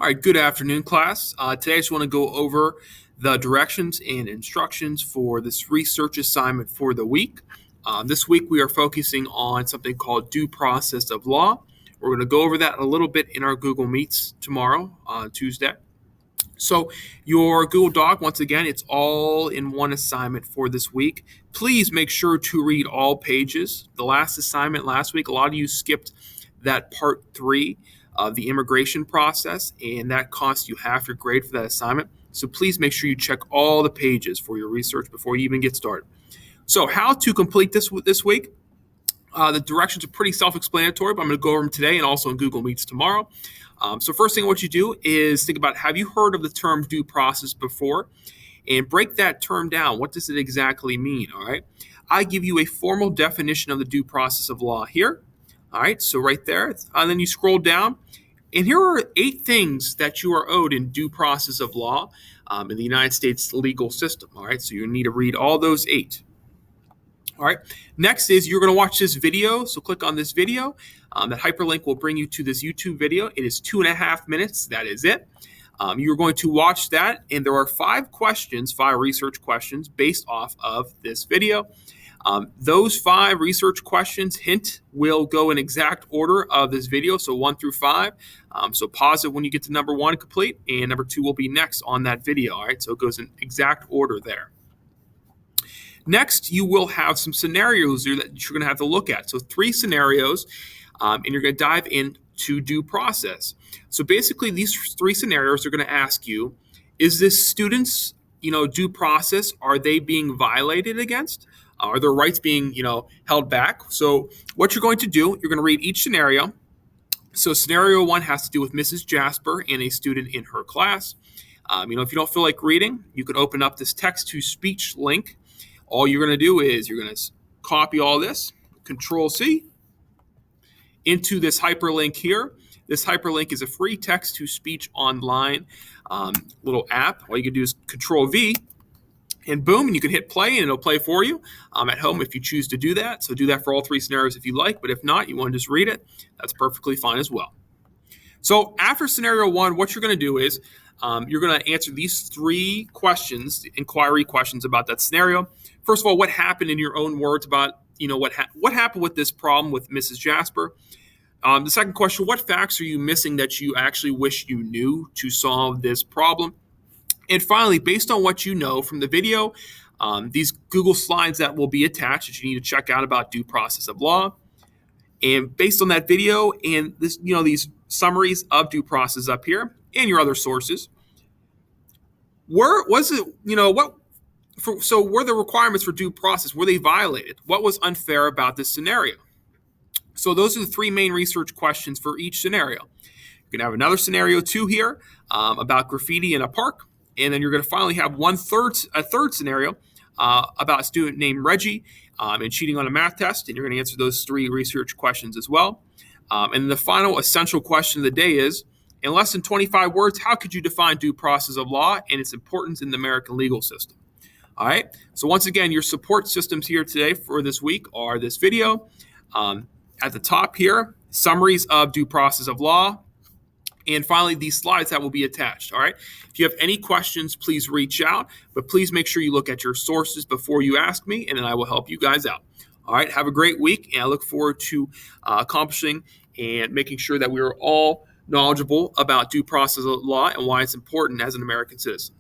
All right, good afternoon, class. Today I just want to go over the directions and instructions for this research assignment for the week. This week we are focusing on something called due process of law. We're going to go over that a little bit in our Google Meets tomorrow, Tuesday. So your Google Doc, once again, it's all in one assignment for this week. Please make sure to read all pages. The last assignment last week, a lot of you skipped that part 3 of the immigration process, and that cost you half your grade for that assignment. So please make sure you check all the pages for your research before you even get started. So how to complete this week? The directions are pretty self-explanatory, but I'm going to go over them today and also in Google Meets tomorrow. So first thing what you do is think about, have you heard of the term due process before? And break that term down. What does it exactly mean? All right. I give you a formal definition of the due process of law here. All right. So right there. And then you scroll down. And here are 8 things that you are owed in due process of law in the United States legal system. All right. So you need to read all those 8. All right. Next is you're going to watch this video. So click on this video. That hyperlink will bring you to this YouTube video. It is 2.5 minutes. That is it. You're going to watch that, and there are 5 research questions based off of this video. Those 5 research questions, will go in exact order of this video, so 1 through 5. So pause it when you get to number 1 complete, and number 2 will be next on that video. All right, so it goes in exact order there. Next, you will have some scenarios that you're going to have to look at. So 3 scenarios, and you're going to dive into due process. So basically, these 3 scenarios are going to ask you, is this student's due process, are they being violated against? Are their rights being held back? So what you're going to do, you're going to read each scenario. So scenario 1 has to do with Mrs. Jasper and a student in her class. If you don't feel like reading, you could open up this text-to-speech link. All you're going to do is you're going to copy all this, Control-C, into this hyperlink here. This hyperlink is a free text-to-speech online little app. All you can do is Control-V, and boom, and you can hit play, and it'll play for you at home if you choose to do that. So do that for all 3 scenarios if you like, but if not, you want to just read it, that's perfectly fine as well. So after scenario 1, what you're going to do is you're going to answer these 3 questions, inquiry questions about that scenario. First of all, what happened in your own words about, what happened with this problem with Mrs. Jasper? The second question, what facts are you missing that you actually wish you knew to solve this problem? And finally, based on what you know from the video, these Google slides that will be attached that you need to check out about due process of law. And based on that video and this, these summaries of due process up here and your other sources, were the requirements for due process, were they violated? What was unfair about this scenario? So those are the 3 main research questions for each scenario. You're going to have another scenario 2 here about graffiti in a park. And then you're going to finally have a third scenario about a student named Reggie and cheating on a math test. And you're going to answer those 3 research questions as well. And the final essential question of the day is, in less than 25 words, how could you define due process of law and its importance in the American legal system? All right. So once again, your support systems here today for this week are this video. At the top here, summaries of due process of law. And finally, these slides that will be attached. All right. If you have any questions, please reach out. But please make sure you look at your sources before you ask me, and then I will help you guys out. All right. Have a great week, and I look forward to accomplishing and making sure that we are all knowledgeable about due process of law and why it's important as an American citizen.